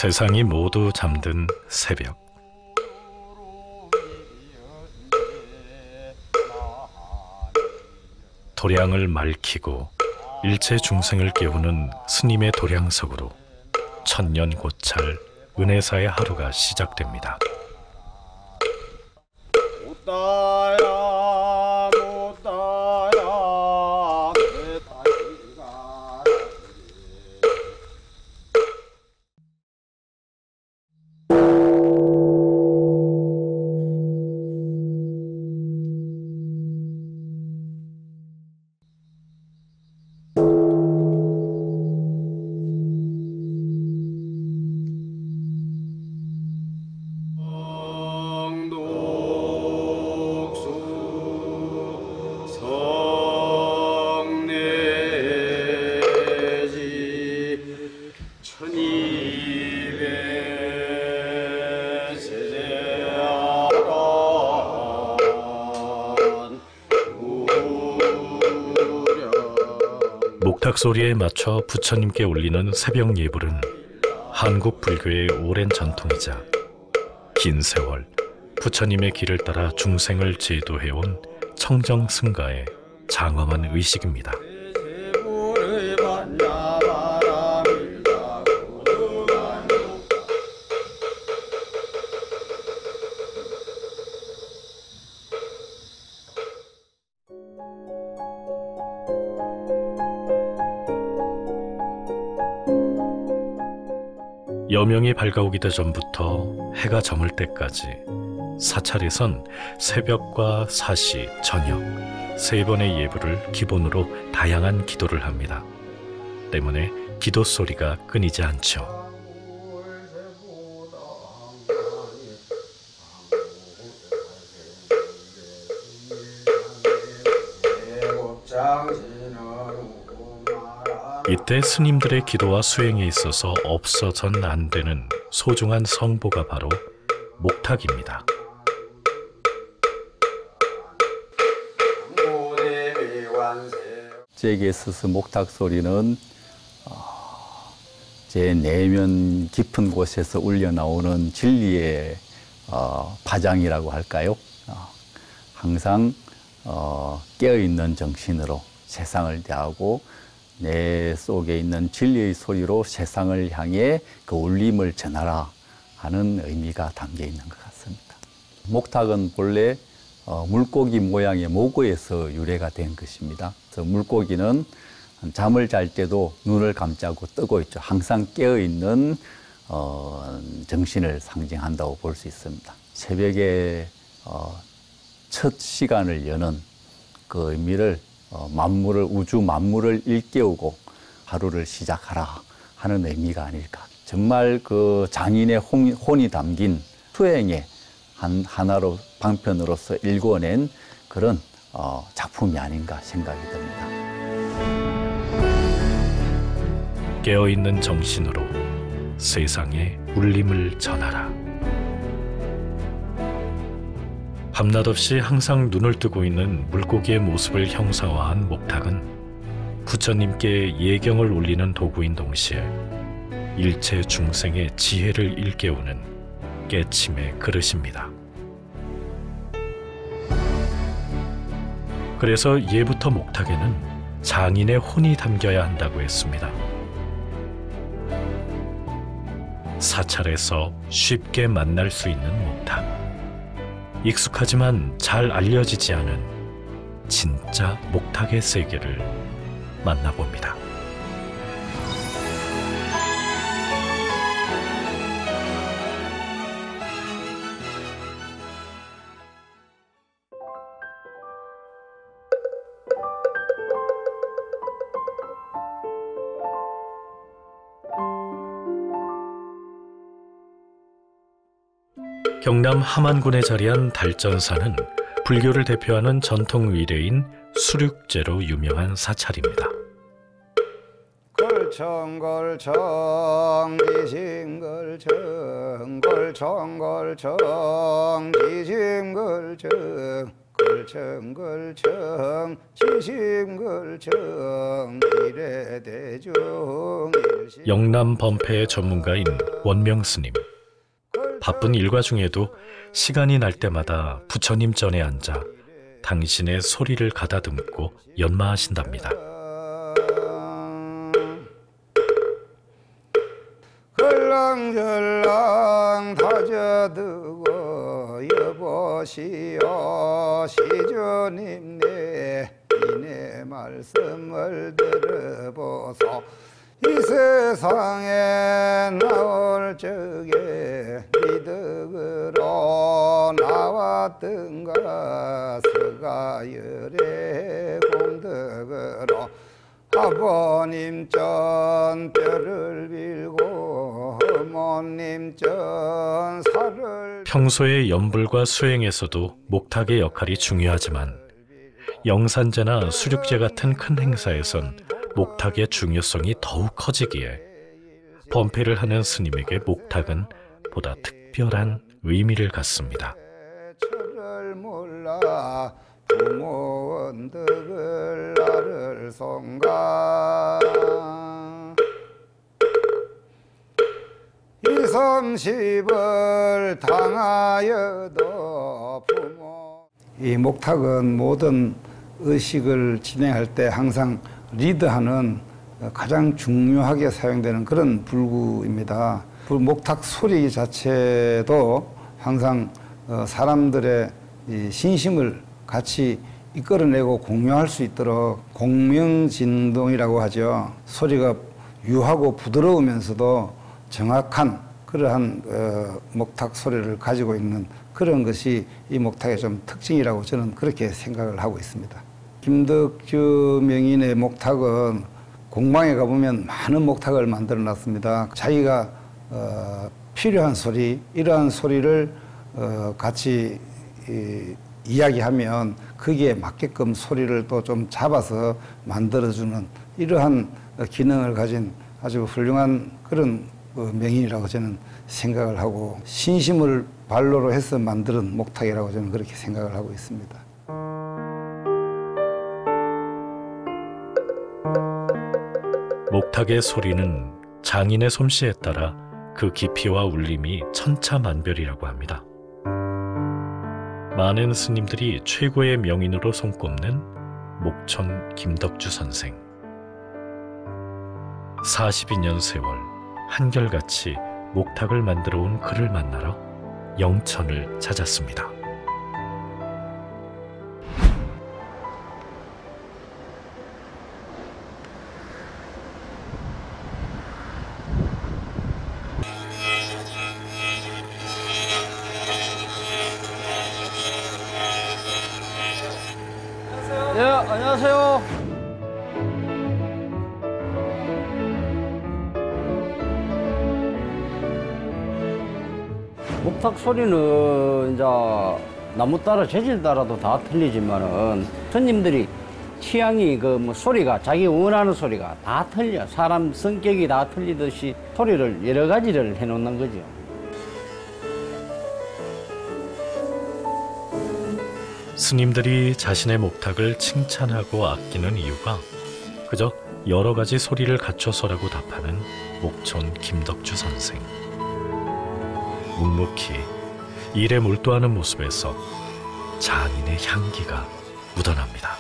세상이 모두 잠든 새벽. 도량을 맑히고 일체 중생을 깨우는 스님의 도량석으로 천년 고찰 은혜사의 하루가 시작됩니다. 목탁 소리에 맞춰 부처님께 올리는 새벽 예불은 한국 불교의 오랜 전통이자 긴 세월 부처님의 길을 따라 중생을 제도해온 청정 승가의 장엄한 의식입니다. 여명이 밝아오기도 전부터 해가 저물 때까지 사찰에선 새벽과 사시, 저녁 세 번의 예불을 기본으로 다양한 기도를 합니다. 때문에 기도 소리가 끊이지 않죠. 이때 스님들의 기도와 수행에 있어서 없어선 안 되는 소중한 성보가 바로 목탁입니다. 제게 있어서 목탁 소리는 제 내면 깊은 곳에서 울려 나오는 진리의 파장이라고 할까요? 항상 깨어있는 정신으로 세상을 대하고 내 속에 있는 진리의 소리로 세상을 향해 그 울림을 전하라 하는 의미가 담겨 있는 것 같습니다. 목탁은 본래 물고기 모양의 모고에서 유래가 된 것입니다. 그래서 물고기는 잠을 잘 때도 눈을 감자고 뜨고 있죠. 항상 깨어있는 정신을 상징한다고 볼 수 있습니다. 새벽에 첫 시간을 여는 그 의미를 우주 만물을 일깨우고 하루를 시작하라 하는 의미가 아닐까. 정말 그 장인의 혼이 담긴 수행의 하나로 방편으로서 일궈낸 그런 작품이 아닌가 생각이 듭니다. 깨어있는 정신으로 세상에 울림을 전하라. 밤낮 없이 항상 눈을 뜨고 있는 물고기의 모습을 형상화한 목탁은 부처님께 예경을 올리는 도구인 동시에 일체 중생의 지혜를 일깨우는 깨침의 그릇입니다. 그래서 예부터 목탁에는 장인의 혼이 담겨야 한다고 했습니다. 사찰에서 쉽게 만날 수 있는 목탁. 익숙하지만 잘 알려지지 않은 진짜 목탁의 세계를 만나봅니다. 경남 함안군에 자리한 달전사는 불교를 대표하는 전통 의례인 수륙제로 유명한 사찰입니다. 걸청걸청 지심걸청 걸청걸청 지심걸청 정글청 지심글청 이래대중 영남 범패의 전문가인 원명 스님. 바쁜 일과 중에도 시간이 날 때마다 부처님 전에 앉아 당신의 소리를 가다듬고 연마하신답니다. 걸랑절랑 다져두고 여보시오 시주님 내 이내 말씀을 들어보소. 이 세상에 나올 적에 미덕으로 나왔던가 서가열의 공덕으로 아버님 전 뼈를 빌고 어머님 전 살을. 평소의 염불과 수행에서도 목탁의 역할이 중요하지만 영산제나 수륙제 같은 큰 행사에선 목탁의 중요성이 더욱 커지기에 범패를 하는 스님에게 목탁은 보다 특별한 의미를 갖습니다. 철을 몰라 부모 원덕을 나를 송가 이삼십을 당하여도 부모. 이 목탁은 모든 의식을 진행할 때 항상 리드하는 가장 중요하게 사용되는 그런 불구입니다. 목탁 소리 자체도 항상 사람들의 이 신심을 같이 이끌어내고 공유할 수 있도록 공명진동이라고 하죠. 소리가 유하고 부드러우면서도 정확한 그러한 목탁 소리를 가지고 있는 그런 것이 이 목탁의 좀 특징이라고 저는 그렇게 생각을 하고 있습니다. 김덕주 명인의 목탁은 공방에 가보면 많은 목탁을 만들어 놨습니다. 자기가 필요한 소리, 이러한 소리를 같이 이야기하면 거기에 맞게끔 소리를 또 좀 잡아서 만들어주는 이러한 기능을 가진 아주 훌륭한 그런 명인이라고 저는 생각을 하고, 신심을 발로로 해서 만드는 목탁이라고 저는 그렇게 생각을 하고 있습니다. 목탁의 소리는 장인의 솜씨에 따라 그 깊이와 울림이 천차만별이라고 합니다. 많은 스님들이 최고의 명인으로 손꼽는 목촌 김덕주 선생. 42년 세월 한결같이 목탁을 만들어 온 그를 만나러 영천을 찾았습니다. 네, 안녕하세요. 목탁 소리는 이제 나무 따라 재질 따라도 다 틀리지만은 손님들이 취향이 뭐 소리가 자기 원하는 소리가 다 틀려. 사람 성격이 다 틀리듯이 소리를 여러 가지를 해놓는 거죠. 스님들이 자신의 목탁을 칭찬하고 아끼는 이유가 그저 여러 가지 소리를 갖춰서라고 답하는 목촌 김덕주 선생. 묵묵히 일에 몰두하는 모습에서 장인의 향기가 묻어납니다.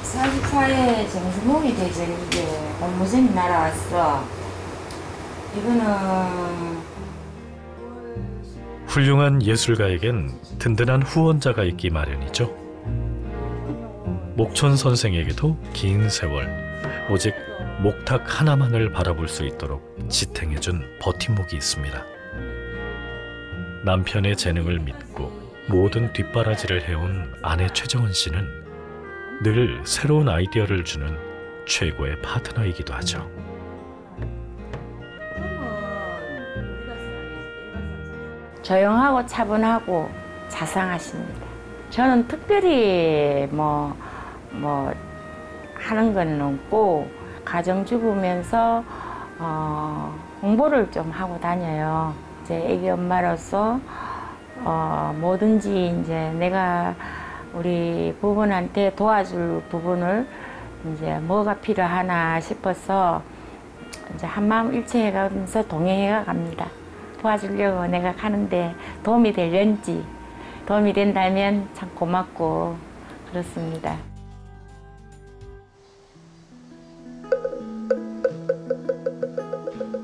사주파에 정수목이 대전이게 공무전이 날아왔어. 이거는 훌륭한 예술가에겐 든든한 후원자가 있기 마련이죠. 목촌 선생에게도 긴 세월 오직 목탁 하나만을 바라볼 수 있도록 지탱해준 버팀목이 있습니다. 남편의 재능을 믿고 모든 뒷바라지를 해온 아내 최정은 씨는 늘 새로운 아이디어를 주는 최고의 파트너이기도 하죠. 조용하고 차분하고 자상하십니다. 저는 특별히 뭐 하는 건 없고 가정주부면서 홍보를 좀 하고 다녀요. 이제 애기 엄마로서 뭐든지 이제 내가 우리 부분한테 도와줄 부분을 이제 뭐가 필요하나 싶어서 이제 한마음 일치해가면서 동행해 갑니다. 도와주려고 내가 가는데 도움이 되려는지 도움이 된다면 참 고맙고 그렇습니다.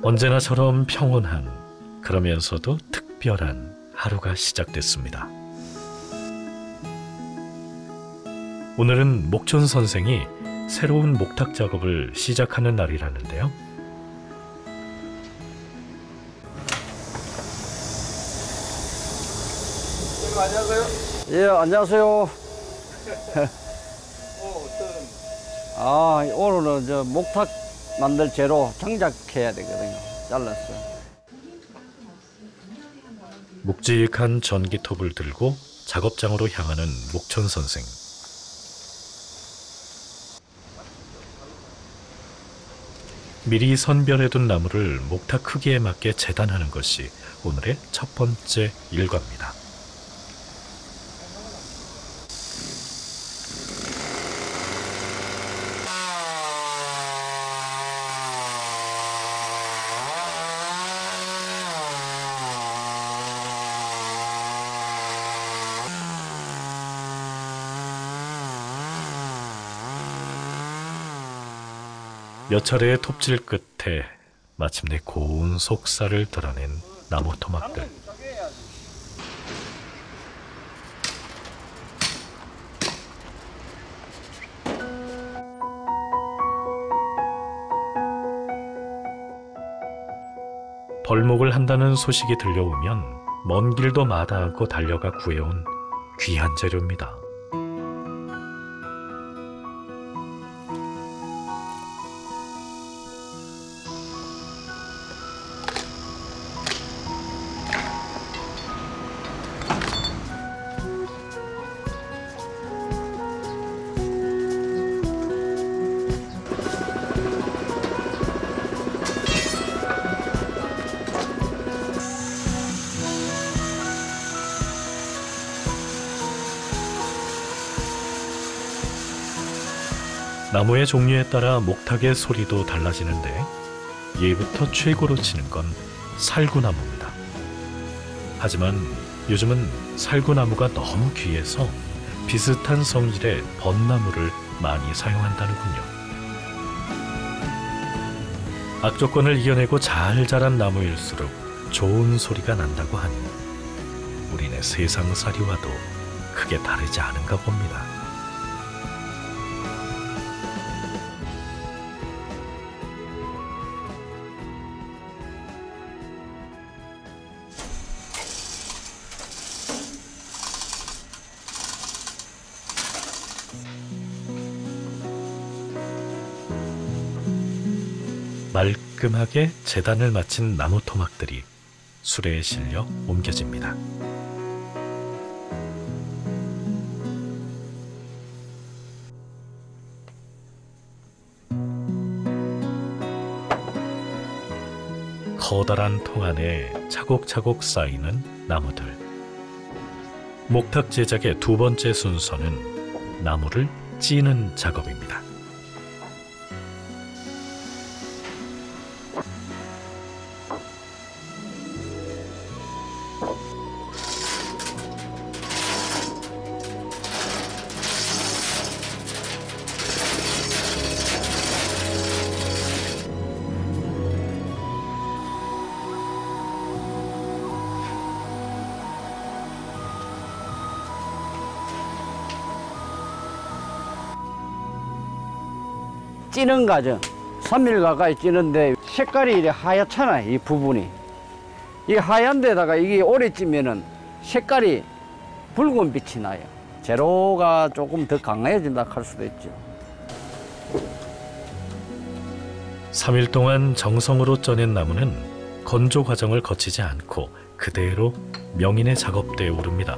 언제나처럼 평온한 그러면서도 특별한 하루가 시작됐습니다. 오늘은 목촌 선생이 새로운 목탁 작업을 시작하는 날이라는데요. 안녕하세요. 예, 안녕하세요. 오늘은 저 목탁 만들 재료 장작해야 되거든요. 잘랐어요. 묵직한 전기톱을 들고 작업장으로 향하는 목촌 선생. 미리 선별해둔 나무를 목탁 크기에 맞게 재단하는 것이 오늘의 첫 번째 일과입니다. 몇 차례의 톱질 끝에 마침내 고운 속살을 드러낸 나무 토막들. 벌목을 한다는 소식이 들려오면 먼 길도 마다 않고 달려가 구해온 귀한 재료입니다. 나무의 종류에 따라 목탁의 소리도 달라지는데 예부터 최고로 치는 건 살구나무입니다. 하지만 요즘은 살구나무가 너무 귀해서 비슷한 성질의 벚나무를 많이 사용한다는군요. 악조건을 이겨내고 잘 자란 나무일수록 좋은 소리가 난다고 하니 우리네 세상살이와도 크게 다르지 않은가 봅니다. 말끔하게 재단을 마친 나무 토막들이 수레에 실려 옮겨집니다. 커다란 통 안에 차곡차곡 쌓이는 나무들. 목탁 제작의 두 번째 순서는 나무를 찌는 작업입니다. 찌는 과정 3일 가까이 찌는데 색깔이 이렇게 하얗잖아요. 이 부분이 이 하얀 데다가 이게 오래 찌면은 색깔이 붉은 빛이 나요. 재료가 조금 더 강해진다 할 수도 있죠. 3일 동안 정성으로 쪄낸 나무는 건조 과정을 거치지 않고 그대로 명인의 작업대에 오릅니다.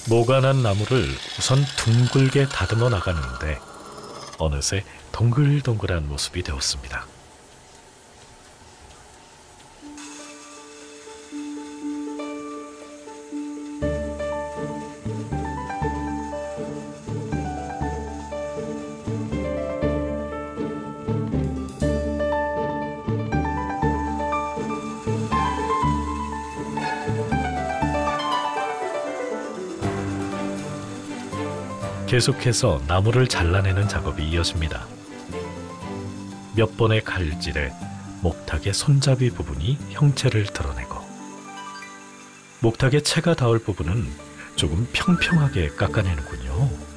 모가 난 나무를 우선 둥글게 다듬어 나가는데 어느새 동글동글한 모습이 되었습니다. 계속해서 나무를 잘라내는 작업이 이어집니다. 몇 번의 칼질에 목탁의 손잡이 부분이 형체를 드러내고 목탁의 채가 닿을 부분은 조금 평평하게 깎아내는군요.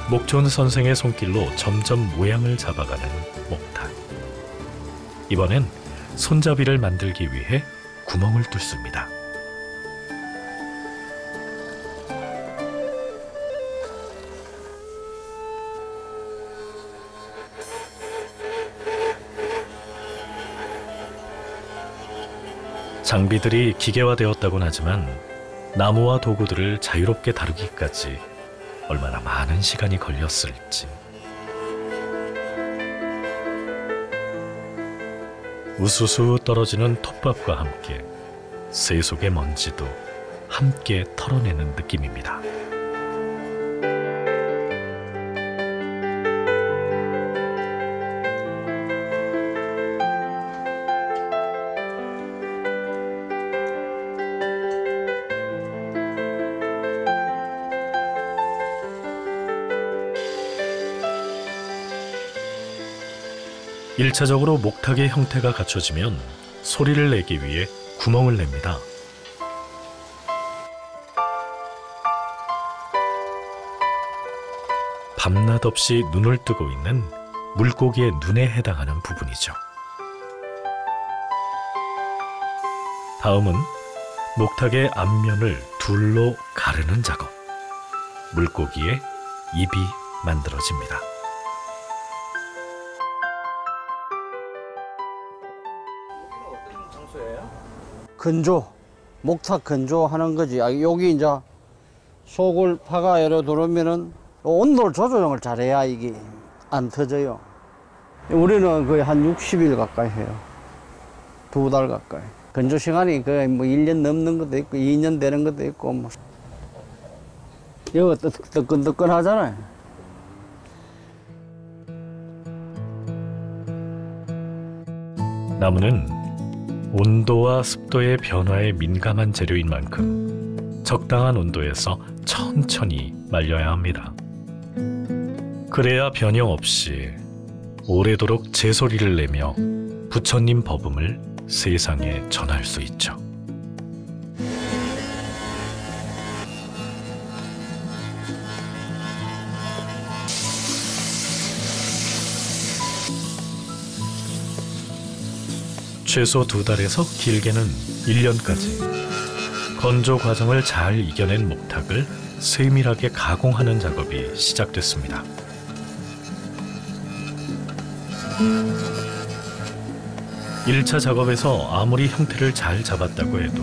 목촌 선생의 손길로 점점 모양을 잡아가는 목탁. 이번엔 손잡이를 만들기 위해 구멍을 뚫습니다. 장비들이 기계화되었다곤 하지만 나무와 도구들을 자유롭게 다루기까지 얼마나 많은 시간이 걸렸을지. 우수수 떨어지는 톱밥과 함께 새 속의 먼지도 함께 털어내는 느낌입니다. 일차적으로 목탁의 형태가 갖춰지면 소리를 내기 위해 구멍을 냅니다. 밤낮 없이 눈을 뜨고 있는 물고기의 눈에 해당하는 부분이죠. 다음은 목탁의 앞면을 둘로 가르는 작업. 물고기의 입이 만들어집니다. 건조, 목탁 건조하는 거지. 여기 이제 속을 파가 열어 들어오면은 온도 조정을 잘해야 이게 안 터져요. 우리는 거의 한 60일 가까이 해요. 2달 가까이. 건조 시간이 거의 뭐 1년 넘는 것도 있고 2년 되는 것도 있고 뭐. 이거 뜨끈뜨끈 하잖아요. 나무는 온도와 습도의 변화에 민감한 재료인 만큼 적당한 온도에서 천천히 말려야 합니다. 그래야 변형 없이 오래도록 제소리를 내며 부처님 법음을 세상에 전할 수 있죠. 최소 2달에서 길게는 1년까지 건조 과정을 잘 이겨낸 목탁을 세밀하게 가공하는 작업이 시작됐습니다. (1차) 작업에서 아무리 형태를 잘 잡았다고 해도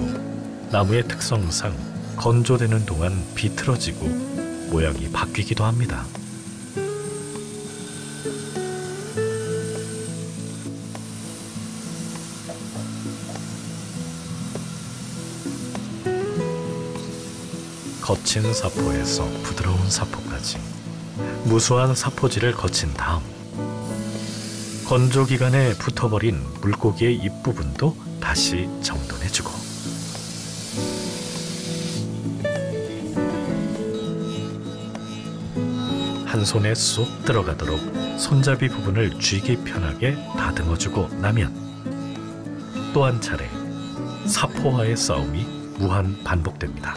나무의 특성상 건조되는 동안 비틀어지고 모양이 바뀌기도 합니다. 거친 사포에서 부드러운 사포까지 무수한 사포질을 거친 다음 건조 기간에 붙어버린 물고기의 입부분도 다시 정돈해주고 한 한 손에 쏙 들어가도록 손잡이 부분을 쥐기 편하게 다듬어주고 나면 또 한 차례 사포와의 싸움이 무한 반복됩니다.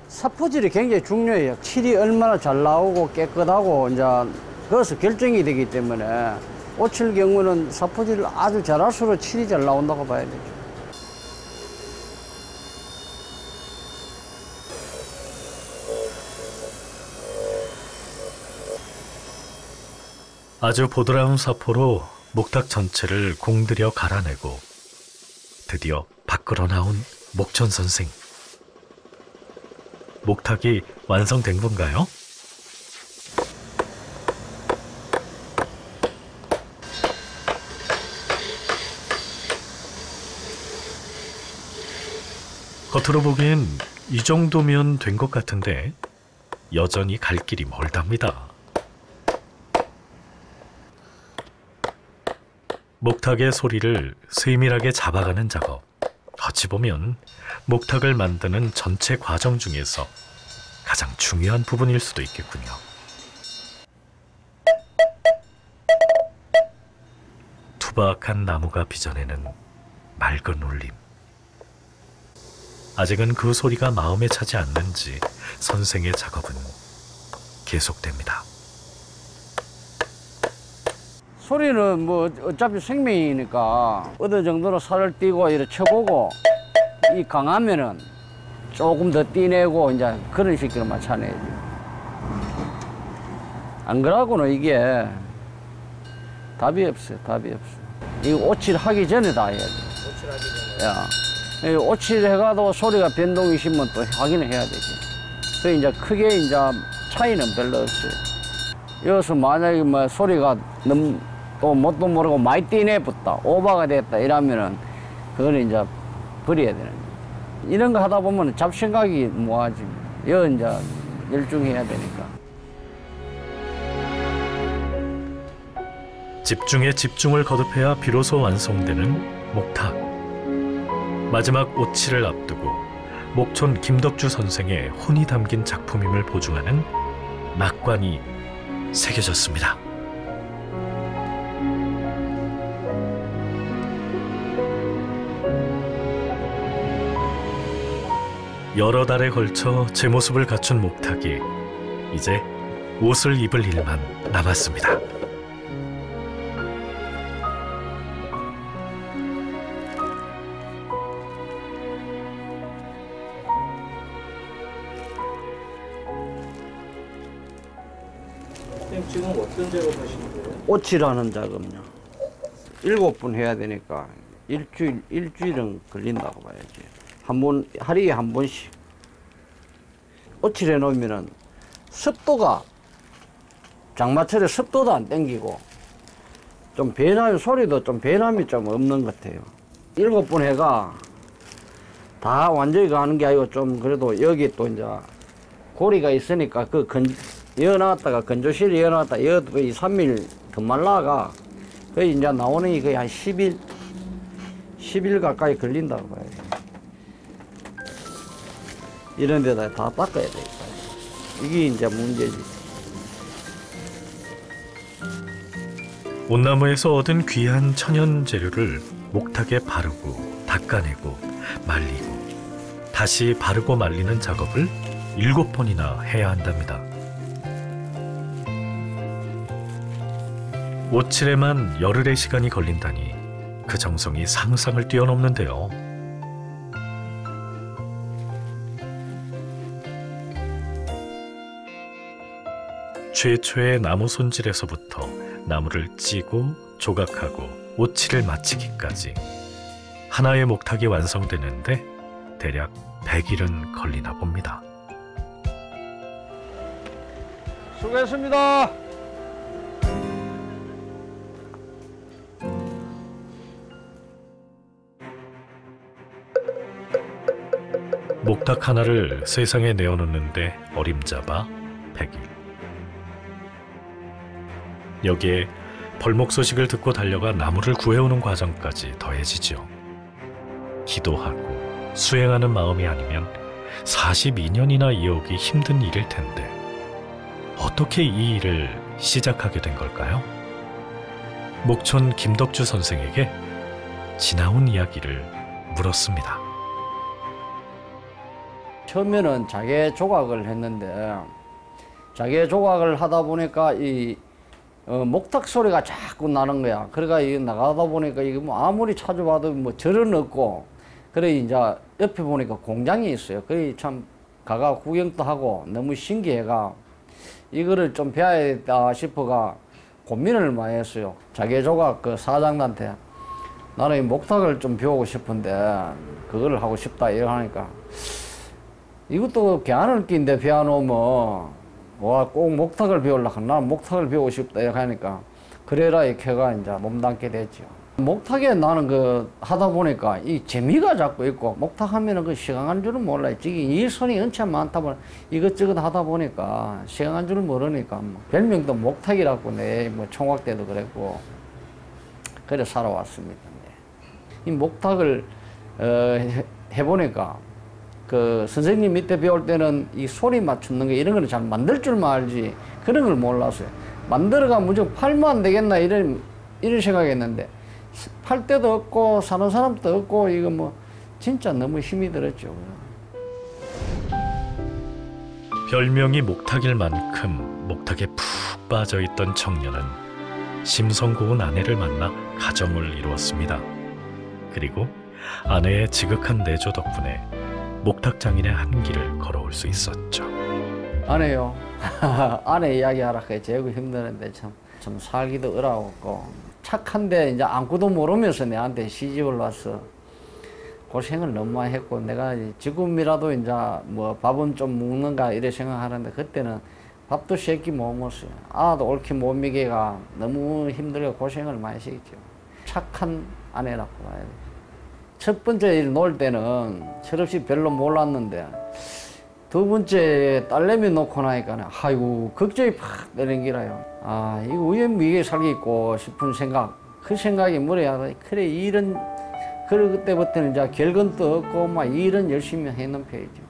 사포질이 굉장히 중요해요. 칠이 얼마나 잘 나오고 깨끗하고 이제 그것이 결정이 되기 때문에 오칠 경우는 사포질을 아주 잘할수록 칠이 잘 나온다고 봐야 되죠. 아주 보드라운 사포로 목탁 전체를 공들여 갈아내고 드디어 밖으로 나온 목천 선생. 목탁이 완성된 건가요? 겉으로 보기엔 이 정도면 된 것 같은데 여전히 갈 길이 멀답니다. 목탁의 소리를 세밀하게 잡아가는 작업. 어찌 보면 목탁을 만드는 전체 과정 중에서 가장 중요한 부분일 수도 있겠군요. 투박한 나무가 빚어내는 맑은 울림. 아직은 그 소리가 마음에 차지 않는지 선생의 작업은 계속됩니다. 소리는 뭐 어차피 생명이니까 어느 정도로 살을 띄고 이렇게 쳐보고 이 강하면은 조금 더 띄내고 이제 그런 식으로 맞춰내야지. 안 그러고는 이게 답이 없어요. 답이 없어. 이 오칠 하기 전에 다 해야 돼. 오칠 하기 전에. 야, 오칠 해가도 소리가 변동이 있으면 또 확인을 해야 되지. 그래서 이제 크게 이제 차이는 별로 없어요. 여기서 만약에 뭐 소리가 너무 또 뭣도 모르고 많이 띄내붙다, 오버가 됐다 이러면은 그거는 이제 버려야 되는 거예요. 이런 거 하다 보면 잡생각이 뭐하지. 여 이제 열중해야 되니까. 집중에 집중을 거듭해야 비로소 완성되는 목탁. 마지막 오칠을 앞두고 목촌 김덕주 선생의 혼이 담긴 작품임을 보증하는 낙관이 새겨졌습니다. 여러 달에 걸쳐 제 모습을 갖춘 목탁이 이제 옷을 입을 일만 남았습니다. 지금 어떤 작업하시는 거예요? 오칠하는 작업요. 7번 해야 되니까 일주일은 걸린다고 봐야지. 하루에 한 번씩. 오칠해 놓으면은 습도가 장마철에 습도도 안 땡기고 좀 변함, 소리도 좀 변함이 좀 없는 것 같아요. 7번 해가 다 완전히 가는 게 아니고 좀 그래도 여기 또 이제 고리가 있으니까 그 이어놨다가 건조실에 이어놨다가 이어도 거의 3일 더 말라가 거의 이제 나오는 게 거의 한 10일 가까이 걸린다고 봐요. 이런 데다 다 닦아야 되니까. 이게 이제 문제지. 온나무에서 얻은 귀한 천연 재료를 목탁에 바르고 닦아내고 말리고 다시 바르고 말리는 작업을 7번이나 해야 한답니다. 오칠에만 열흘의 시간이 걸린다니 그 정성이 상상을 뛰어넘는데요. 최초의 나무 손질에서부터 나무를 찌고 조각하고 오칠을 마치기까지 하나의 목탁이 완성되는데 대략 100일은 걸리나 봅니다. 수고했습니다. 목탁 하나를 세상에 내어놓는데 어림잡아 100일. 여기에 벌목 소식을 듣고 달려가 나무를 구해오는 과정까지 더해지죠. 기도하고 수행하는 마음이 아니면 42년이나 이어오기 힘든 일일 텐데 어떻게 이 일을 시작하게 된 걸까요? 목촌 김덕주 선생에게 지나온 이야기를 물었습니다. 처음에는 자개 조각을 했는데 자개 조각을 하다 보니까 이 목탁 소리가 자꾸 나는 거야. 그러니까 이 나가다 보니까 이게 뭐 아무리 찾아봐도 뭐 절은 없고, 그래 이제 옆에 보니까 공장이 있어요. 그래 참 가가 구경도 하고 너무 신기해가 이거를 좀 배워야겠다 싶어가 고민을 많이 했어요. 자개 조각 그 사장한테 나는 이 목탁을 좀 배우고 싶은데 그걸 하고 싶다 이러니까 이것도 개안을 낀데 배워놓으면 와, 꼭 목탁을 배우려고 나는 목탁을 배우고 싶다 이렇게 하니까 그래라 이 캐가 이제 몸담게 됐죠. 목탁에 나는 그 하다 보니까 이 재미가 자꾸 있고 목탁 하면은 그 시간 간 줄은 몰라요. 이 일손이 엄청 많다 보니 이것저것 하다 보니까 시간 간 줄은 모르니까 뭐 별명도 목탁이라고 내 뭐 총각 때도 그랬고 그래 살아왔습니다. 이 목탁을 해보니까 그 선생님 밑에 배울 때는 이 소리 맞추는 거 이런 거는 잘 만들 줄만 알지 그런 걸 몰랐어요. 만들어가 무조건 팔면 안 되겠나 이런 생각했는데 팔 데도 없고 사는 사람도 없고 이거 뭐 진짜 너무 힘이 들었죠. 별명이 목탁일 만큼 목탁에 푹 빠져있던 청년은 심성 고운 아내를 만나 가정을 이루었습니다. 그리고 아내의 지극한 내조 덕분에 목탁 장인의 한 길을 걸어올 수 있었죠. 아내요. 아내 이야기하라니까 제일 힘드는데 참 살기도 어려웠고 착한데 이제 아무것도 모르면서 내한테 시집을 와서 고생을 너무 많이 했고 내가 지금이라도 이제 뭐 밥은 좀 먹는가 이래 생각하는데 그때는 밥도 새끼 못 먹었어요. 아도 옳게 못 먹이가 너무 힘들고 고생을 많이 했죠. 착한 아내라고 봐야 돼. 첫 번째 일 놀 때는 철없이 별로 몰랐는데 두 번째 딸내미 놓고 나니까 아이고 걱정이 팍 내린 기라요. 아 이거 우연미게 살겠고 싶은 생각 그 생각이 뭐래야 그래 일은 그래 그때부터는 이제 결근도 없고 막 일은 열심히 해놓은 편이죠.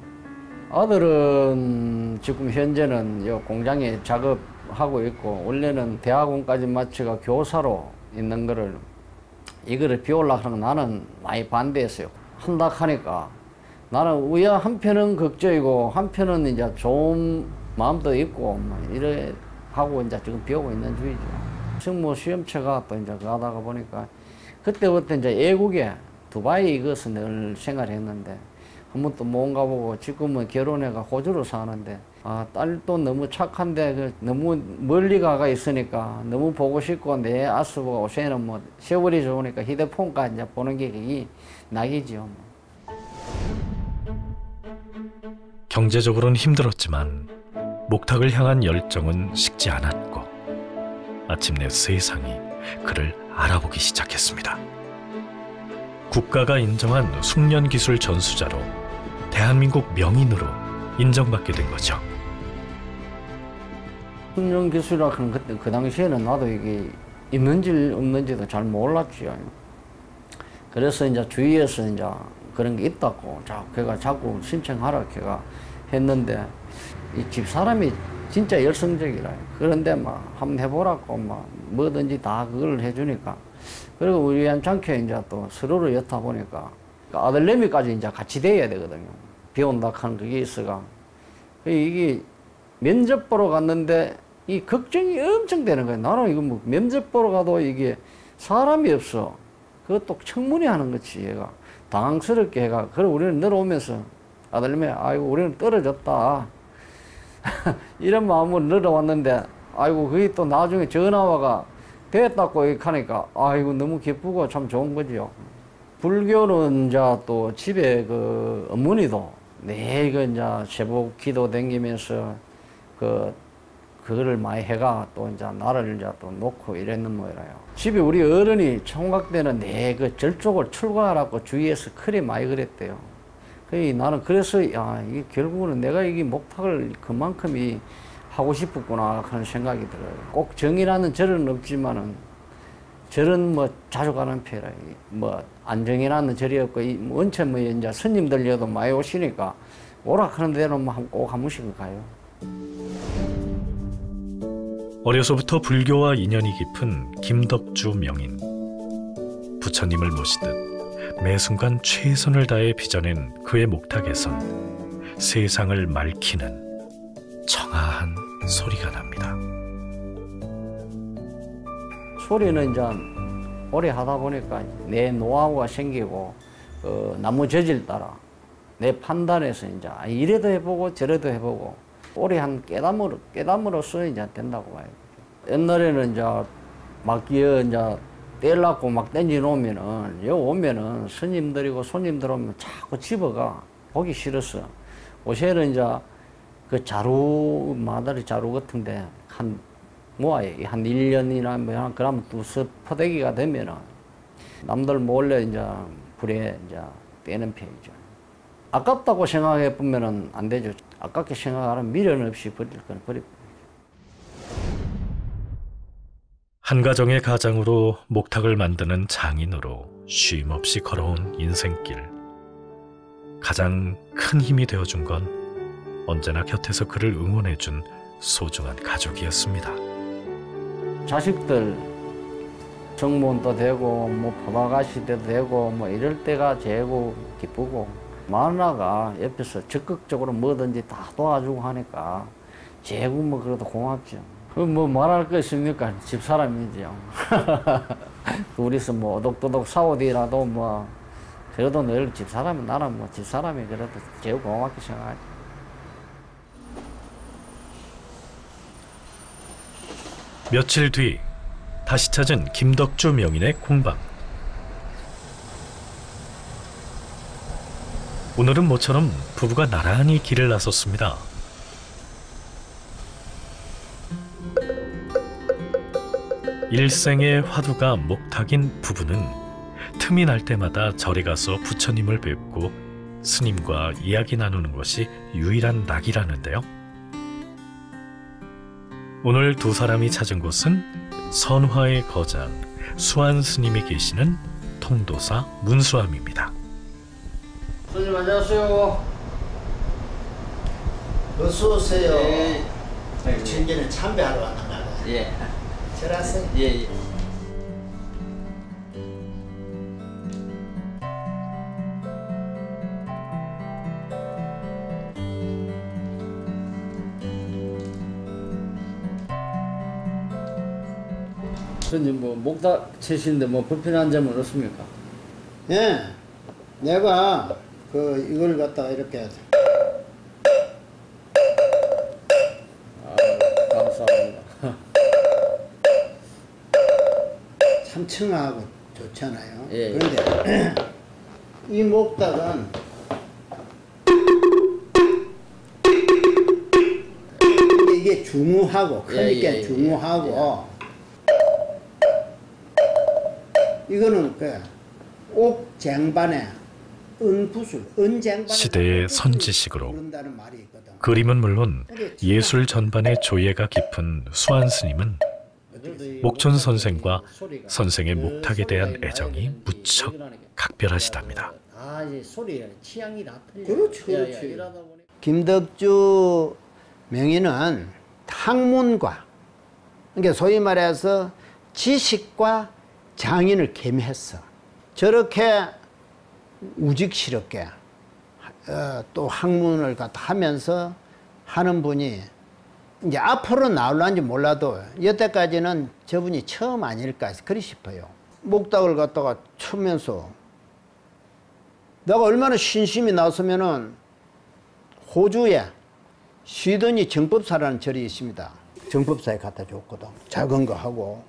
아들은 지금 현재는 요 공장에 작업하고 있고 원래는 대학원까지 마치가 교사로 있는 거를 이거를 배우려고 하는 거 나는 많이 반대했어요. 한다 하니까 나는 우야 한편은 걱정이고 한편은 이제 좋은 마음도 있고 이래 하고 이제 지금 배우고 있는 중이죠. 승무 시험체가 또 이제 가다가 보니까 그때부터 이제 외국에 두바이 이것을 늘 생각했는데 한 번도 못 가보고 지금은 결혼해가 호주로 사는데 아 딸도 너무 착한데 그 너무 멀리 가가 있으니까 너무 보고 싶고 내 아스보가 요새는 뭐 세월이 좋으니까 휴대폰까지 이제 보는 게 그게 낙이지요. 경제적으로는 힘들었지만 목탁을 향한 열정은 식지 않았고 마침내 세상이 그를 알아보기 시작했습니다. 국가가 인정한 숙련기술 전수자로 대한민국 명인으로 인정받게 된 거죠. 숙련기술이라고 하는 그때 그 당시에는 나도 이게 있는지 없는지도 잘 몰랐지요. 그래서 이제 주위에서 이제 그런 게 있다고 걔가 자꾸 신청하라 걔가 했는데 이 집사람이 진짜 열성적이라 그런데 막 한번 해보라고 막 뭐든지 다 그걸 해주니까 그리고 우리 한창케 이제 또 서로를 엿다 보니까 아들내미까지 이제 같이 돼야 되거든요. 배운다 하는 그게 있어가 이게 면접 보러 갔는데 이 걱정이 엄청 되는 거예요. 나는 이거 뭐 면접 보러 가도 이게 사람이 없어. 그것도 청문회 하는 거지 얘가 당황스럽게 해가 그래 우리는 내려오면서 아들내미 아이고 우리는 떨어졌다 이런 마음으로 내려왔는데 아이고 그게 또 나중에 전화와가 됐다고 이렇게 하니까 아이고 너무 기쁘고 참 좋은 거지요. 불교는 이제 또 집에 그 어머니도 그 이제 제복 기도 댕기면서 그거를 많이 해가 또 이제 나를 이제 또 놓고 이랬는 모양이에요. 집에 우리 어른이 총각 때는 그 절쪽을 출가하라고 주위에서 그리 많이 그랬대요. 나는 그래서 이게 결국은 내가 이게 목탁을 그만큼이 하고 싶었구나 하는 생각이 들어요. 꼭 정이라는 절은 없지만은 절은 뭐 자주 가는 편이에요. 뭐 안정이라는 절이었고 원체 뭐 이제 스님들여도 많이 오시니까 오락하는 데는 꼭 한 번씩은 가요. 어려서부터 불교와 인연이 깊은 김덕주 명인. 부처님을 모시듯 매 순간 최선을 다해 빚어낸 그의 목탁에선 세상을 맑히는 청아한 소리가 납니다. 소리는 이제 오래 하다 보니까 내 노하우가 생기고 나무 재질 따라 내 판단에서 이제 이래도 해보고 저래도 해보고 오래 한 깨담으로써 이제 된다고 봐요. 옛날에는 이제 막 이제 떼려고 막 땡겨 놓으면은 여기 오면은 스님들이고 손님들 오면 자꾸 집어가 보기 싫었어. 요새는 이제 그 자루 마다리 자루 같은데 한 모아요. 한 1년이나 뭐 그러면 또 퍼대기가 되면은 남들 몰래 이제 불에 이제 떼는 편이죠. 아깝다고 생각해 보면은 안 되죠. 아깝게 생각하면 미련 없이 버릴 건 버리고. 한 가정의 가장으로 목탁을 만드는 장인으로 쉼 없이 걸어온 인생길. 가장 큰 힘이 되어준 건 언제나 곁에서 그를 응원해준 소중한 가족이었습니다. 자식들 정문도 되고 뭐 포다가시 때도 되고 뭐 이럴 때가 제일 기쁘고 마누라가 옆에서 적극적으로 뭐든지 다 도와주고 하니까 제일 뭐 그래도 고맙죠. 뭐 말할 거 있습니까? 집사람이죠. 둘이서 뭐 오독도독 싸우더라도 뭐 그래도 늘 집사람이 나는 뭐 집사람이 그래도 제일 고맙게 생각하죠. 며칠 뒤 다시 찾은 김덕주 명인의 공방. 오늘은 모처럼 부부가 나란히 길을 나섰습니다. 일생의 화두가 목탁인 부부는 틈이 날 때마다 절에 가서 부처님을 뵙고 스님과 이야기 나누는 것이 유일한 낙이라는데요. 오늘 두 사람이 찾은 곳은 선화의 거장 수안 스님이 계시는 통도사 문수암입니다. 스님 안녕하세요. 어서 오세요. 예. 천재는 참배하러 왔나 봐요. 예. 잘하세요. 예. 스님 뭐 목탁 치시는데 뭐 불편한 점은 없습니까? 예, 내가 이걸 갖다가 이렇게 감사합니다. 참 청하고 좋잖아요. 예. 그런데 이 목탁은 이게 중후하고 크니까 예. 중후하고 이거는 옥쟁반에 은붓을 은쟁반에 시대의 선지식으로 부른다는 말이 있거든. 그림은 물론 예술 전반의 조예가 깊은 수안 스님은 목촌 선생과 선생의 목탁에 대한 애정이 무척 각별하시답니다. 이제 소리 취향이 다 틀려. 그렇지. 김덕주 명인은 학문과 그러니까 소위 말해서 지식과 장인을 겸했어. 저렇게 우직스럽게 또 학문을 갖다 하면서 하는 분이 이제 앞으로 나올란지 몰라도 여태까지는 저분이 처음 아닐까 그리 싶어요. 목탁을 갖다가 치면서 내가 얼마나 신심이 나서면은 호주에 시드니 정법사라는 절이 있습니다. 정법사에 갖다 줬거든. 작은 거 하고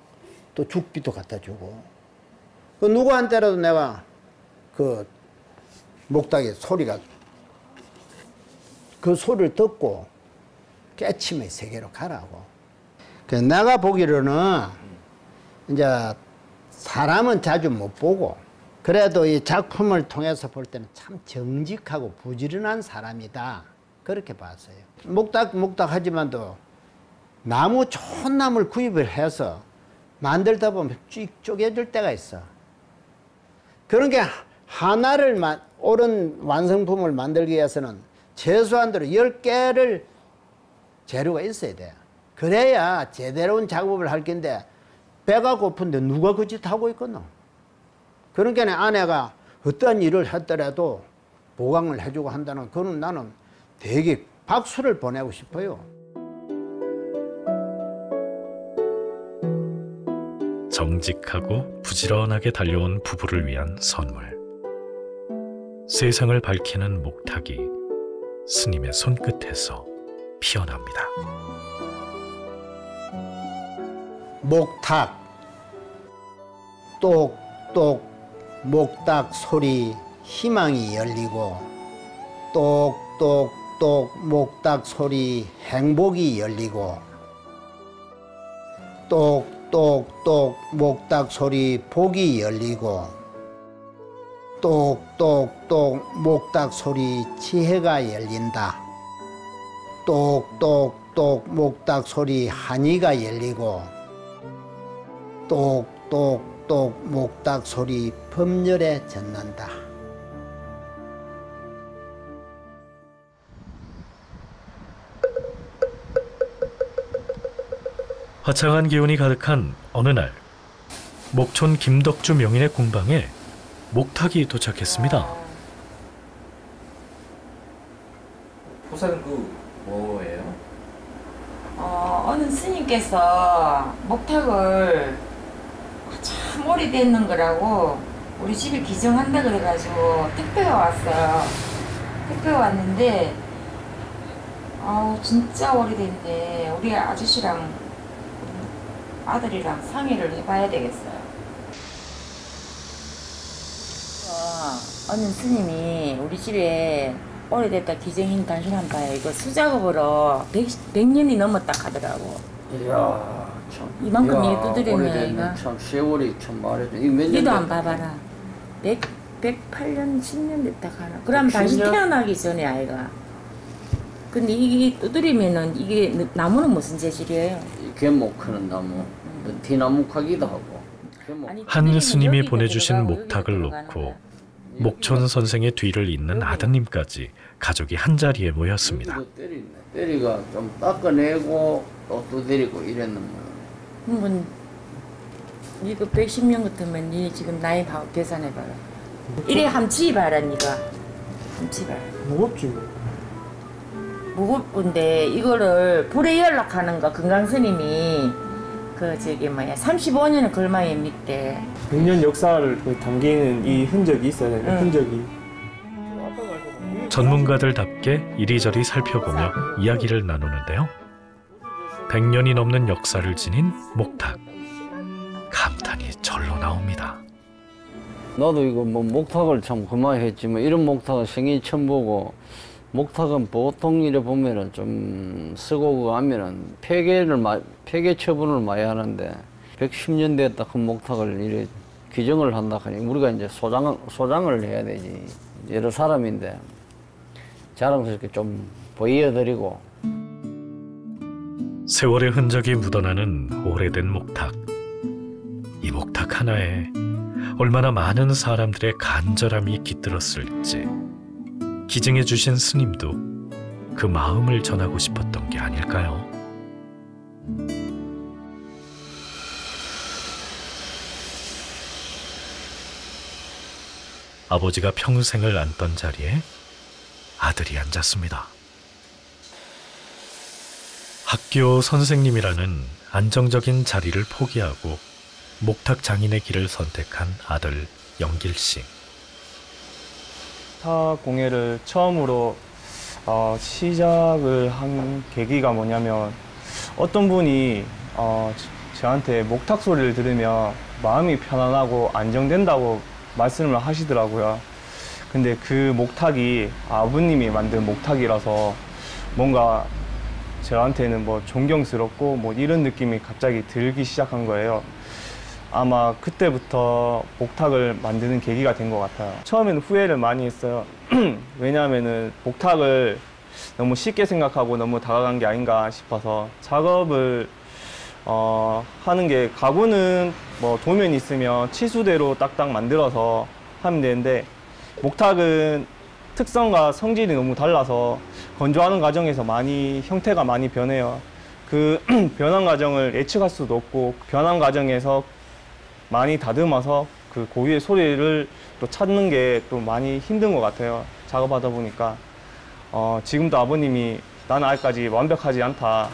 또 죽비도 갖다 주고 누구한테라도 내가 그 목탁의 소리가 그 소리를 듣고 깨침의 세계로 가라고. 내가 보기로는 이제 사람은 자주 못 보고 그래도 이 작품을 통해서 볼 때는 참 정직하고 부지런한 사람이다. 그렇게 봤어요. 목탁 하지만도 나무 좋은 나무를 구입을 해서 만들다 보면 쭉 쪼개질 때가 있어. 그런 게 하나를 옳은 완성품을 만들기 위해서는 최소한대로 10개를 재료가 있어야 돼. 그래야 제대로 온 작업을 할 건데 배가 고픈데 누가 그 짓 하고 있겠노? 그러니까 아내가 어떤 일을 했더라도 보강을 해주고 한다는 그건 나는 되게 박수를 보내고 싶어요. 정직하고 부지런하게 달려온 부부를 위한 선물. 세상을 밝히는 목탁이 스님의 손끝에서 피어납니다. 목탁, 똑똑 목탁 소리 희망이 열리고, 똑똑똑 목탁 소리 행복이 열리고, 똑똑똑 목탁 소리 복이 열리고, 똑똑똑 목탁 소리 지혜가 열린다. 똑똑똑 목탁 소리 한의가 열리고, 똑똑똑 목탁 소리 법렬에 젖는다. 화창한 기운이 가득한 어느 날, 목촌 김덕주 명인의 공방에 목탁이 도착했습니다. 보살은 뭐예요? 어느 스님께서 목탁을 참 오래됐는 거라고 우리 집에 기증한다 그래가지고 택배가 왔어요. 택배가 왔는데 진짜 오래됐는데 우리 아저씨랑 아들이랑 상의를 해봐야 되겠어요. 어느 스님이 우리 집에 오래됐다 기증인 당신 한번 봐요. 이거 수작업으로 100년이 넘었다 하더라고. 이야, 참. 이만큼 이게 두드리면 오래됐네. 참 세월이 참 말해도 이게 몇 년? 얘도 안 봐봐라. 108년, 10년 됐다 가나. 그럼 당신 태어나기 전에 아이가. 근데 이게 두드리면은 이게 나무는 무슨 재질이에요? 개목 크는 나무, 티나무카기도 하고. 한 스님이 보내주신 목탁을 놓고 목촌 선생의 뒤를 잇는 아드님까지 가족이 한자리에 모였습니다. 때리가 좀 닦아내고 또 두드리고 이랬는 뭐 이거 110년 같으면 니 지금 나이 계산해봐라. 이래 함치 봐라 니가. 함치 봐라. 무겁지. 무겁은데 이거를 불에 연락하는 거 금강스님이 그 35년을 걸마에 밑에 100년 역사를 담기는 이 흔적이 있어야 되는 흔적이. 전문가들답게 이리저리 살펴보며 이야기를 나누는데요. 100년이 넘는 역사를 지닌 목탁. 감탄이 절로 나옵니다. 나도 이거 뭐 목탁을 참 그만 했지만 이런 목탁은 생애 처음 보고, 목탁은 보통 이래 보면은 좀 쓰고 하면은 폐괴 처분을 많이 하는데 110년 됐다 그 목탁을 이래 규정을 한다 하니 우리가 이제 소장을 해야 되지. 여러 사람인데 자랑스럽게 좀 보여드리고. 세월의 흔적이 묻어나는 오래된 목탁. 이 목탁 하나에 얼마나 많은 사람들의 간절함이 깃들었을지 기증해 주신 스님도 그 마음을 전하고 싶었던 게 아닐까요? 아버지가 평생을 앉던 자리에 아들이 앉았습니다. 학교 선생님이라는 안정적인 자리를 포기하고 목탁 장인의 길을 선택한 아들 영길 씨. 목탁 공예를 처음으로 시작을 한 계기가 뭐냐면, 어떤 분이 저한테 목탁 소리를 들으면 마음이 편안하고 안정된다고 말씀을 하시더라고요. 근데 그 목탁이 아버님이 만든 목탁이라서 뭔가 저한테는 뭐 존경스럽고 뭐 이런 느낌이 갑자기 들기 시작한 거예요. 아마 그때부터 목탁을 만드는 계기가 된 것 같아요. 처음에는 후회를 많이 했어요. 왜냐하면은 목탁을 너무 쉽게 생각하고 너무 다가간 게 아닌가 싶어서 작업을 하는 게 가구는 뭐 도면이 있으면 치수대로 딱딱 만들어서 하면 되는데 목탁은 특성과 성질이 너무 달라서 건조하는 과정에서 형태가 많이 변해요. 그 변한 과정을 예측할 수도 없고 변한 과정에서 많이 다듬어서 그 고유의 소리를 또 찾는 게 또 많이 힘든 것 같아요. 작업하다 보니까 지금도 아버님이 나는 아직까지 완벽하지 않다.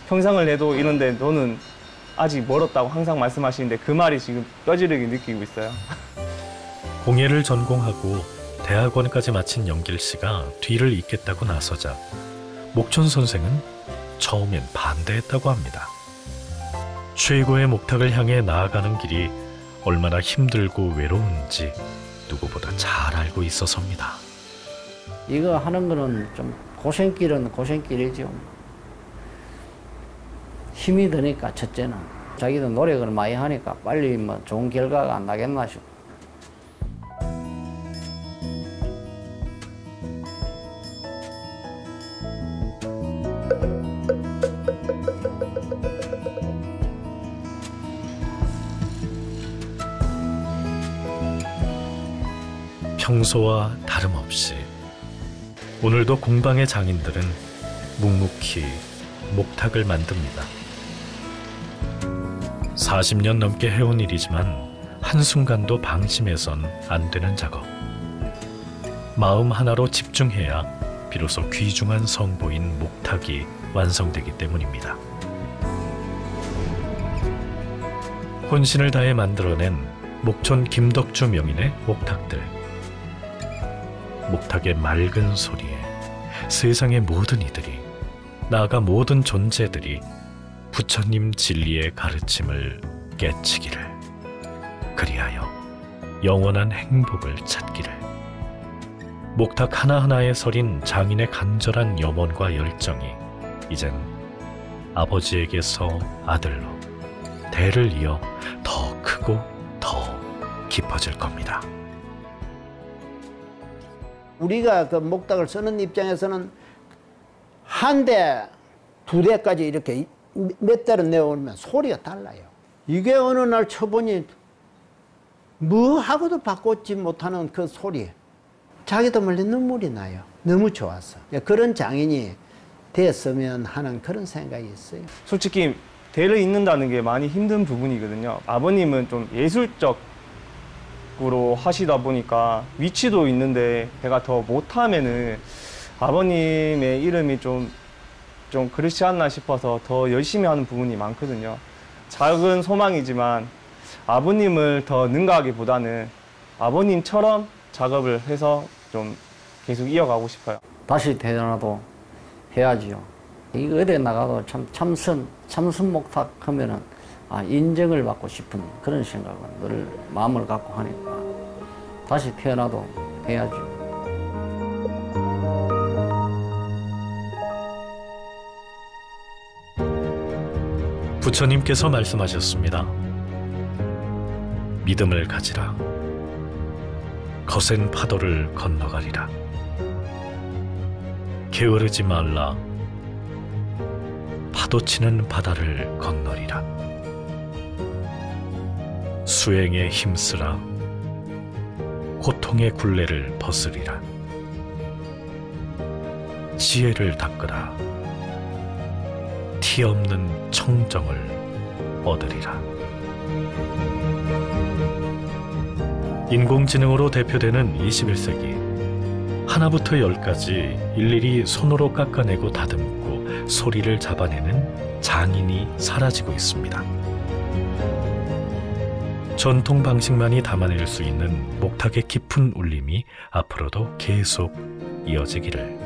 평상을 해도 이런데 너는 아직 멀었다고 항상 말씀하시는데 그 말이 지금 뼈저리게 느끼고 있어요. 공예를 전공하고 대학원까지 마친 영길 씨가 뒤를 잇겠다고 나서자 목촌 선생은 처음엔 반대했다고 합니다. 최고의 목탁을 향해 나아가는 길이 얼마나 힘들고 외로운지 누구보다 잘 알고 있어서입니다. 이거 하는 거는 좀 고생길은 고생길이죠. 힘이 드니까 첫째는 자기도 노력을 많이 하니까 빨리 뭐 좋은 결과가 안 나겠나 싶어. 평소와 다름없이 오늘도 공방의 장인들은 묵묵히 목탁을 만듭니다. 40년 넘게 해온 일이지만 한순간도 방심해선 안 되는 작업. 마음 하나로 집중해야 비로소 귀중한 성보인 목탁이 완성되기 때문입니다. 혼신을 다해 만들어낸 목촌 김덕주 명인의 목탁들. 목탁의 맑은 소리에 세상의 모든 이들이, 나아가 모든 존재들이 부처님 진리의 가르침을 깨치기를, 그리하여 영원한 행복을 찾기를. 목탁 하나하나에 서린 장인의 간절한 염원과 열정이 이젠 아버지에게서 아들로 대를 이어 더 크고 더 깊어질 겁니다. 우리가 그 목탁을 쓰는 입장에서는 한 대, 두 대까지 이렇게 몇 대를 내오면 소리가 달라요. 이게 어느 날 쳐보니 뭐 하고도 바꾸지 못하는 그 소리. 자기도 몰래 눈물이 나요. 너무 좋았어. 그런 장인이 됐으면 하는 그런 생각이 있어요. 솔직히 대를 잇는다는 게 많이 힘든 부분이거든요. 아버님은 좀 예술적으로 하시다 보니까 위치도 있는데 제가 더 못하면은 아버님의 이름이 좀 그렇지 않나 싶어서 더 열심히 하는 부분이 많거든요. 작은 소망이지만 아버님을 더 능가하기보다는 아버님처럼 작업을 해서 좀 계속 이어가고 싶어요. 다시 태어나도 해야지요. 이거 어디 나가도 참선 목탁 하면은 인정을 받고 싶은 그런 생각은 늘 마음을 갖고 하니까 다시 태어나도 해야죠. 부처님께서 말씀하셨습니다. 믿음을 가지라. 거센 파도를 건너가리라. 게으르지 말라. 파도치는 바다를 건너리라. 수행에 힘쓰라. 고통의 굴레를 벗으리라. 지혜를 닦으라. 티 없는 청정을 얻으리라. 인공지능으로 대표되는 21세기. 하나부터 열까지 일일이 손으로 깎아내고 다듬고 소리를 잡아내는 장인이 사라지고 있습니다. 전통 방식만이 담아낼 수 있는 목탁의 깊은 울림이 앞으로도 계속 이어지기를.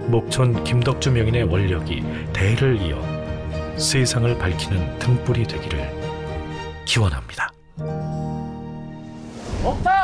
목촌 김덕주 명인의 원력이 대를 이어 세상을 밝히는 등불이 되기를 기원합니다. 목탁!